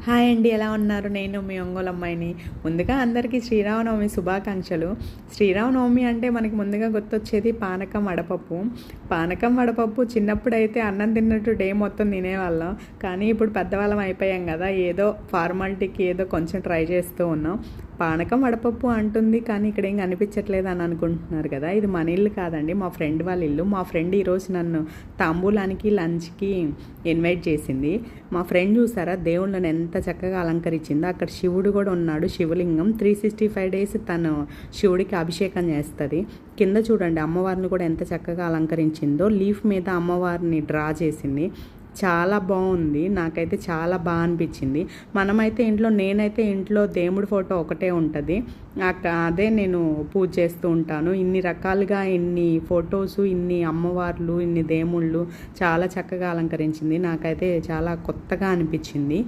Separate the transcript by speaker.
Speaker 1: Hi అండి, ఎలా ఉన్నారు? నేను మీ ఒంగోలు అమ్మాయిని. ముందుగా అందరికీ శ్రీరామనవమి శుభాకాంక్షలు. శ్రీరామనవమి అంటే మనకి ముందుగా గుర్తొచ్చేది పానకం, వడపప్పు. పానకం, వడపప్పు చిన్నప్పుడైతే అన్నం తిన్నట్టు డే మొత్తం తినేవాళ్ళం. కానీ ఇప్పుడు పెద్దవాళ్ళం అయిపోయాం కదా, ఏదో ఫార్మాలిటీకి ఏదో కొంచెం ట్రై చేస్తూ ఉన్నాం. పానకం, వడపప్పు అంటుంది కానీ ఇక్కడ ఏం కనిపించట్లేదు అని అనుకుంటున్నారు కదా. ఇది మన ఇల్లు కాదండి, మా ఫ్రెండ్ వాళ్ళ ఇల్లు. మా ఫ్రెండ్ ఈరోజు నన్ను తాంబూలానికి, లంచ్కి ఇన్వైట్ చేసింది. మా ఫ్రెండ్ చూసారా దేవుళ్ళని ఎంత చక్కగా అలంకరించిందో. అక్కడ శివుడు కూడా ఉన్నాడు, శివలింగం. 365 డేస్ తను శివుడికి అభిషేకం చేస్తుంది. కింద చూడండి అమ్మవారిని కూడా ఎంత చక్కగా అలంకరించిందో. లీఫ్ మీద అమ్మవారిని డ్రా చేసింది. చాలా బాగుంది, నాకైతే చాలా బాగా అనిపించింది. నేనైతే ఇంట్లో దేవుడి ఫోటో ఒకటే ఉంటుంది, అదే నేను పూజ చేస్తూ ఉంటాను. ఇన్ని రకాలుగా ఇన్ని ఫొటోసు, ఇన్ని అమ్మవార్లు, ఇన్ని దేవుళ్ళు చాలా చక్కగా అలంకరించింది. నాకైతే చాలా కొత్తగా అనిపించింది.